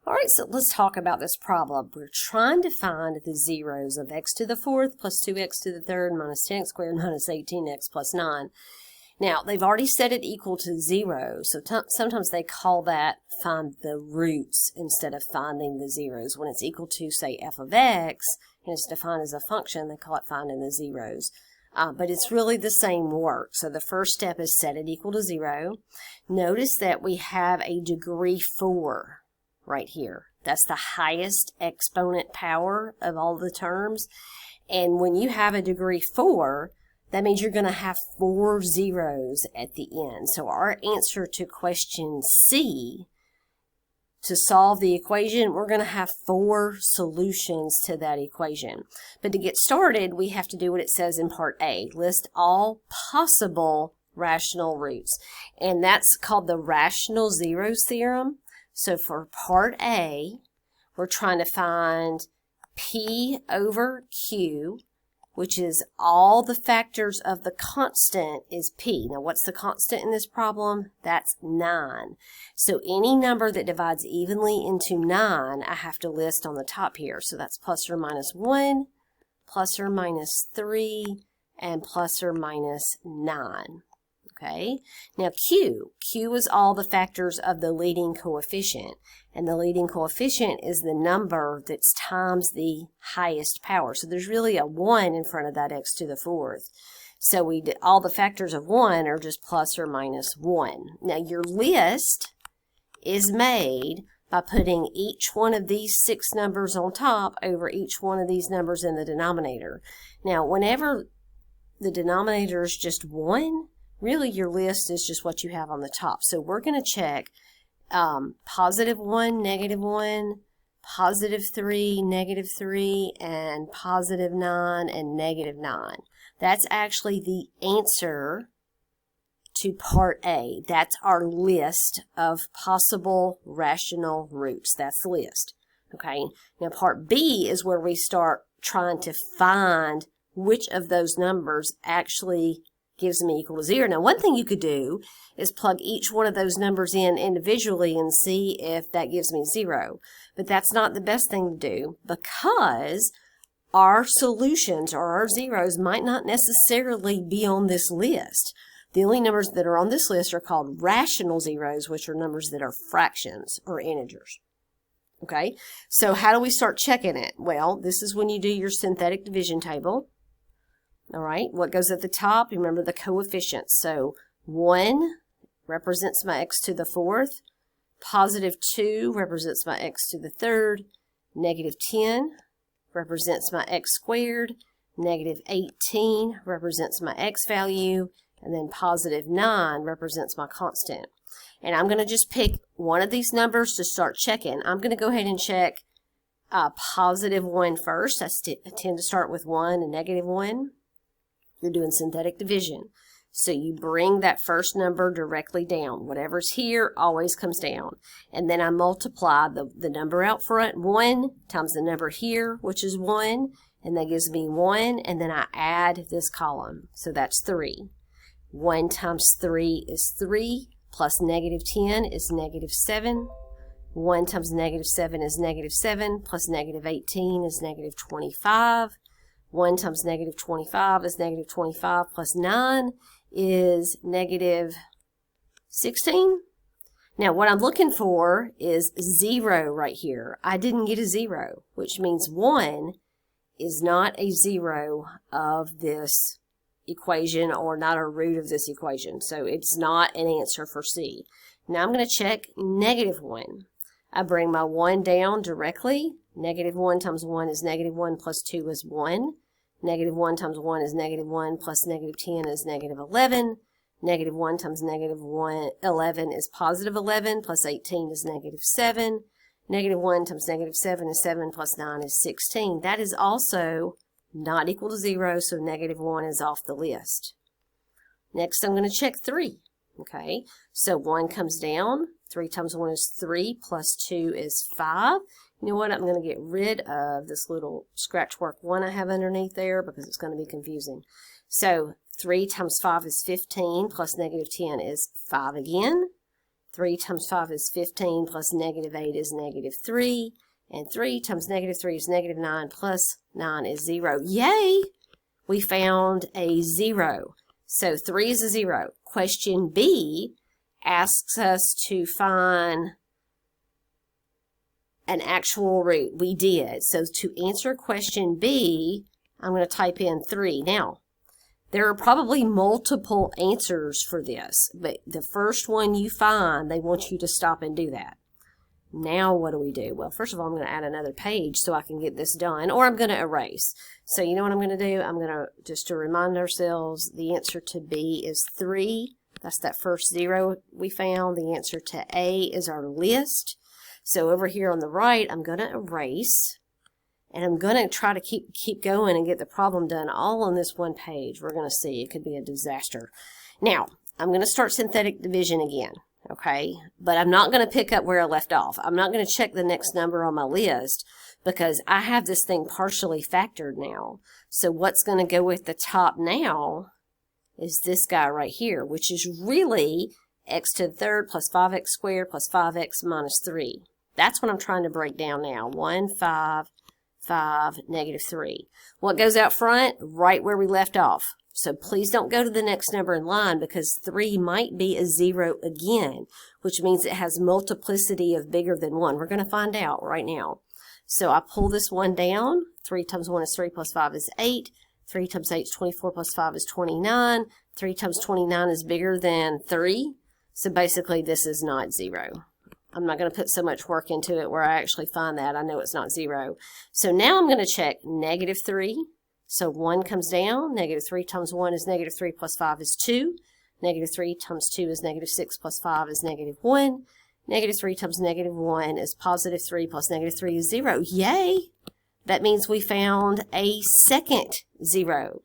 All right, so let's talk about this problem. We're trying to find the zeros of x to the fourth plus 2x to the third minus 10x squared minus 18x plus 9. Now, they've already set it equal to 0, so sometimes they call that find the roots instead of finding the zeros. When it's equal to, say, f of x, and it's defined as a function, they call it finding the zeros. But it's really the same work. So the first step is set it equal to 0. Notice that we have a degree 4. Right here. That's the highest exponent power of all the terms. And when you have a degree 4, that means you're going to have 4 zeros at the end. So our answer to question C, to solve the equation, we're going to have 4 solutions to that equation. But to get started, we have to do what it says in part A. List all possible rational roots. And that's called the rational zeros theorem. So for part A, we're trying to find P over Q, which is all the factors of the constant is P. Now, what's the constant in this problem? That's 9. So any number that divides evenly into 9, I have to list on the top here. So that's plus or minus 1, plus or minus 3, and plus or minus 9. Okay, now Q is all the factors of the leading coefficient, and the leading coefficient is the number that's times the highest power. So there's really a 1 in front of that x to the fourth. So all the factors of 1 are just plus or minus 1. Now your list is made by putting each one of these 6 numbers on top over each one of these numbers in the denominator. Now whenever the denominator is just 1, really, your list is just what you have on the top. So we're going to check positive 1, negative 1, positive 3, negative 3, and positive 9 and negative 9. That's actually the answer to part A. That's our list of possible rational roots. That's the list. Okay. Now part B is where we start trying to find which of those numbers actually gives me equal to 0. Now, one thing you could do is plug each one of those numbers in individually and see if that gives me 0. But that's not the best thing to do because our solutions or our zeros might not necessarily be on this list. The only numbers that are on this list are called rational zeros, which are numbers that are fractions or integers. Okay, so how do we start checking it? Well, this is when you do your synthetic division table. All right, what goes at the top? Remember the coefficients. So 1 represents my x to the fourth. Positive 2 represents my x to the third. Negative 10 represents my x squared. Negative 18 represents my x value. And then positive 9 represents my constant. And I'm going to just pick one of these numbers to start checking. I'm going to go ahead and check positive 1 first. I tend to start with 1 and negative 1. You're doing synthetic division. So you bring that first number directly down. Whatever's here always comes down. And then I multiply the number out front, 1, times the number here, which is 1. And that gives me 1. And then I add this column. So that's 3. 1 times 3 is 3. Plus negative 10 is negative 7. 1 times negative 7 is negative 7. Plus negative 18 is negative 25. 1 times negative 25 is negative 25 plus 9 is negative 16. Now what I'm looking for is 0 right here. I didn't get a 0, which means 1 is not a 0 of this equation or not a root of this equation. So it's not an answer for C. Now I'm going to check negative 1. I bring my 1 down directly. Negative 1 times 1 is negative 1 plus 2 is 1. Negative 1 times 1 is negative 1 plus negative 10 is negative 11. Negative 1 times negative 11 is positive 11 plus 18 is negative 7. Negative 1 times negative 7 is 7 plus 9 is 16. That is also not equal to 0, so negative 1 is off the list. Next, I'm going to check 3. Okay, so 1 comes down. 3 times 1 is 3 plus 2 is 5. You know what? I'm going to get rid of this little scratch work 1 I have underneath there because it's going to be confusing. So 3 times 5 is 15 plus negative 10 is 5 again. 3 times 5 is 15 plus negative 8 is negative 3. And 3 times negative 3 is negative 9 plus 9 is 0. Yay! We found a 0. So 3 is a 0. Question B asks us to find an actual root. We did. So to answer question B, I'm going to type in 3. Now, there are probably multiple answers for this, but the first one you find, they want you to stop and do that. Now what do we do? Well, first of all, I'm going to add another page so I can get this done, or I'm going to erase. So you know what I'm going to do? I'm going to, just to remind ourselves, the answer to B is 3. That's that first 0 we found. The answer to A is our list. So over here on the right, I'm going to erase. And I'm going to try to keep going and get the problem done all on this one page. We're going to see. It could be a disaster. Now, I'm going to start synthetic division again. Okay, but I'm not going to pick up where I left off. I'm not going to check the next number on my list because I have this thing partially factored now. So what's going to go with the top now is this guy right here, which is really x to the third plus 5x squared plus 5x minus 3. That's what I'm trying to break down now. 1, 5, 5, negative 3. What goes out front? Right where we left off. So please don't go to the next number in line because 3 might be a 0 again, which means it has multiplicity of bigger than 1. We're going to find out right now. So I pull this 1 down. 3 times 1 is 3 plus 5 is 8. 3 times 8 is 24 plus 5 is 29. 3 times 29 is bigger than 3. So basically this is not 0. I'm not going to put so much work into it where I actually find that. I know it's not 0. So now I'm going to check negative 3. So 1 comes down. Negative 3 times 1 is negative 3 plus 5 is 2. Negative 3 times 2 is negative 6 plus 5 is negative 1. Negative 3 times negative 1 is positive 3 plus negative 3 is 0. Yay! That means we found a second 0.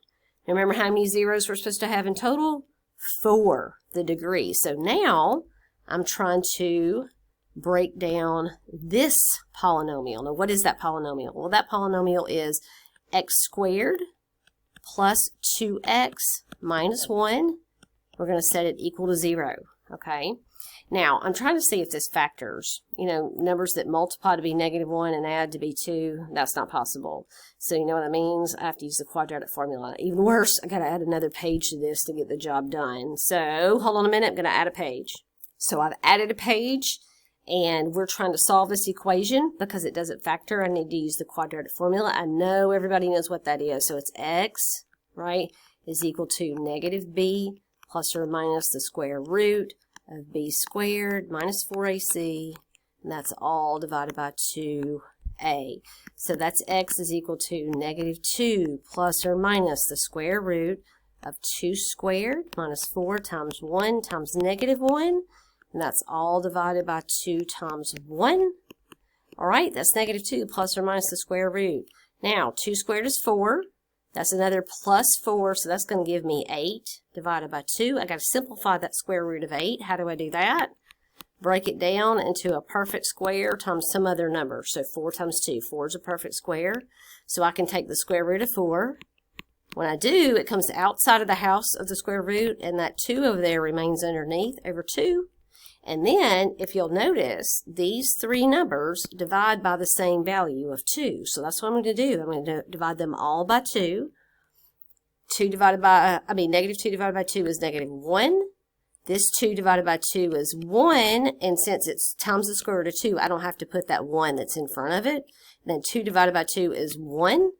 Remember how many zeros we're supposed to have in total? 4, the degree. So now I'm trying to break down this polynomial. Now what is that polynomial? Well, that polynomial is x squared plus 2x minus 1. We're going to set it equal to 0. Okay. Now, I'm trying to see if this factors. You know, numbers that multiply to be negative 1 and add to be 2, that's not possible. So you know what that means? I have to use the quadratic formula. Even worse, I got to add another page to this to get the job done. So, hold on a minute. I'm going to add a page. So, I've added a page. And we're trying to solve this equation because it doesn't factor. I need to use the quadratic formula. I know everybody knows what that is. So it's x, right, is equal to negative b plus or minus the square root of b squared minus 4ac. And that's all divided by 2a. So that's x is equal to negative 2 plus or minus the square root of 2 squared minus 4 times 1 times negative 1. And that's all divided by 2 times 1. All right, that's negative 2 plus or minus the square root. Now, 2 squared is 4. That's another plus 4, so that's going to give me 8 divided by 2. I got to simplify that square root of 8. How do I do that? Break it down into a perfect square times some other number. So 4 times 2. 4 is a perfect square. So I can take the square root of 4. When I do, it comes outside of the house of the square root, and that 2 over there remains underneath over 2. And then, if you'll notice, these 3 numbers divide by the same value of 2. So that's what I'm going to do. I'm going to divide them all by 2. Negative 2 divided by 2 is negative 1. This 2 divided by 2 is 1. And since it's times the square root of 2, I don't have to put that 1 that's in front of it. Then 2 divided by 2 is 1.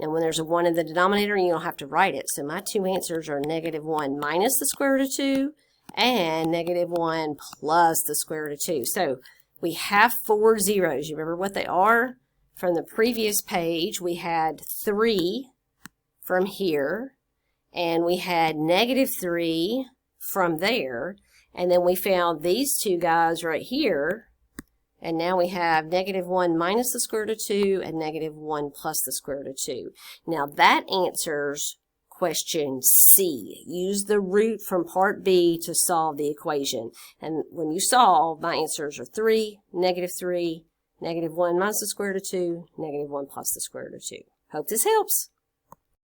And when there's a 1 in the denominator, you don't have to write it. So my 2 answers are negative 1 minus the square root of 2. And negative 1 plus the square root of 2. So we have 4 zeros. You remember what they are? From the previous page, we had 3 from here. And we had negative 3 from there. And then we found these 2 guys right here. And now we have negative 1 minus the square root of 2 and negative 1 plus the square root of 2. Now that answers question C. Use the root from part B to solve the equation. And when you solve, my answers are 3, negative 1 minus the square root of 2, negative 1 plus the square root of 2. Hope this helps.